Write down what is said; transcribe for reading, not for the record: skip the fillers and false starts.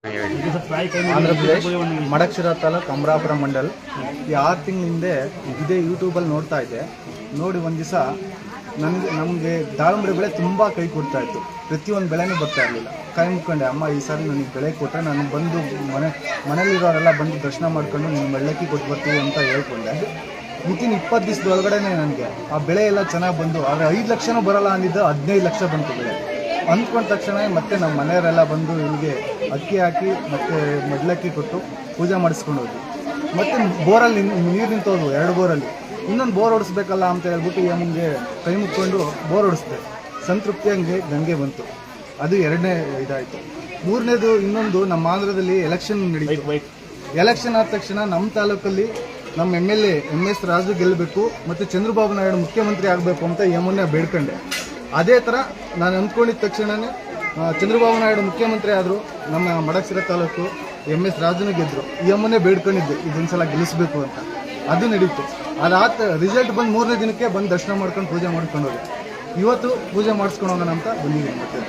ಆಂಧ್ರ ಪ್ರದೇಶ್ ಮಡಕ್ಷಿರ ತಾಲೂಕು ಅಮರಾಪುರ ಮಂಡಲ್. ಈ 6 ತಿಂಗಳ ಹಿಂದೆ ಇದೇ ಯೂಟ್ಯೂಬಲ್ಲಿ ನೋಡ್ತಾ ಇದ್ದೆ. ನೋಡಿ ಒಂದು ದಿವಸ ನಮಗೆ ದಾಳಿಂಬೆ ಬೆಳೆ ತುಂಬ ಕೈ ಕೊಡ್ತಾ ಇತ್ತು. ಪ್ರತಿಯೊಂದು ಬೆಳೆನೂ ಬರ್ತಾ ಇರಲಿಲ್ಲ. ಕೈ ಮುಕ್ಕೊಂಡೆ, ಅಮ್ಮ ಈ ಸಾರಿ ನನಗೆ ಬೆಳೆ ಕೊಟ್ಟರೆ ನಾನು ಬಂದು ಮನೇಲಿರೋರೆಲ್ಲ ಬಂದು ದರ್ಶನ ಮಾಡ್ಕೊಂಡು ನೀವು ಮೆಳ್ಳಕ್ಕಿ ಕೊಟ್ಟು ಬರ್ತೀವಿ ಅಂತ ಹೇಳ್ಕೊಂಡೆ. ವಿತಿನ್ 20 ದಿವಸದೊಳಗಡೆ ನನಗೆ ಆ ಬೆಳೆ ಎಲ್ಲ ಚೆನ್ನಾಗಿ ಬಂದು, ಆದರೆ 5 ಲಕ್ಷನೂ ಬರೋಲ್ಲ ಅಂದಿದ್ದು 15 ಲಕ್ಷ ಬಂತು ಬೆಳೆ. ಅಂದ್ಕೊಂಡ ತಕ್ಷಣ ಮತ್ತೆ ನಮ್ಮ ಮನೆಯವರೆಲ್ಲ ಬಂದು ಇಲ್ಲಿಗೆ ಅಕ್ಕಿ ಹಾಕಿ ಮತ್ತು ಮಡ್ಲಕ್ಕಿ ಕೊಟ್ಟು ಪೂಜೆ ಮಾಡಿಸ್ಕೊಂಡು ಹೋದ್ವಿ. ಮತ್ತು ಬೋರಲ್ಲಿ ನೀರು ನಿಂತೋದ್ವು, 2 ಬೋರಲ್ಲಿ. ಇನ್ನೊಂದು ಬೋರ್ ಹೊಡಿಸ್ಬೇಕಲ್ಲ ಅಂತ ಹೇಳ್ಬಿಟ್ಟು ಯಮ್ಮನಿಗೆ ಕೈ ಮುಕ್ಕೊಂಡು ಬೋರ್ ಹೊಡಿಸ್ದೆ. ಸಂತೃಪ್ತಿಯಂಗೆ ಗಂಗೆ ಬಂತು. ಅದು 2ನೇ ಇದಾಯಿತು. 3ನೇದು ಇನ್ನೊಂದು, ನಮ್ಮ ಆಂಧ್ರದಲ್ಲಿ ಎಲೆಕ್ಷನ್ ನಡೀತು. ಎಲೆಕ್ಷನ್ ಆದ ತಕ್ಷಣ ನಮ್ಮ ತಾಲೂಕಲ್ಲಿ ನಮ್ಮ MLA MS ರಾಜು ಗೆಲ್ಲಬೇಕು ಮತ್ತು ಚಂದ್ರಬಾಬು ನಾಯ್ಡು ಮುಖ್ಯಮಂತ್ರಿ ಆಗಬೇಕು ಅಂತ ಯಮ್ಮನ್ನೇ ಬೇಡ್ಕೊಂಡೆ. ಅದೇ ಥರ ನಾನು ಅಂದ್ಕೊಂಡಿದ್ದ ತಕ್ಷಣವೇ ಚಂದ್ರಬಾಬು ನಾಯ್ಡು ಮುಖ್ಯಮಂತ್ರಿ ಆದರು. ನಮ್ಮ ಮಡಕ್ಷಿರ ತಾಲೂಕು MS ರಾಜುನೂ ಗೆದ್ದರು. ಯಮ್ಮನ್ನೇ ಬೇಡ್ಕೊಂಡಿದ್ದೆ ಇದೊಂದ್ಸಲ ಗೆಲ್ಲಿಸಬೇಕು ಅಂತ. ಅದು ನಡೀತು. ಅದಾದ ರಿಸಲ್ಟ್ ಬಂದು 3ನೇ ದಿನಕ್ಕೆ ಬಂದು ದರ್ಶನ ಮಾಡ್ಕೊಂಡು ಪೂಜೆ ಮಾಡ್ಕೊಂಡು ಹೋದೆ. ಇವತ್ತು ಪೂಜೆ ಮಾಡಿಸ್ಕೊಂಡು ಹೋಗೋಣ ಅಂತ ಬಂದಿದ್ದೀನಿ ಮತ್ತೆ.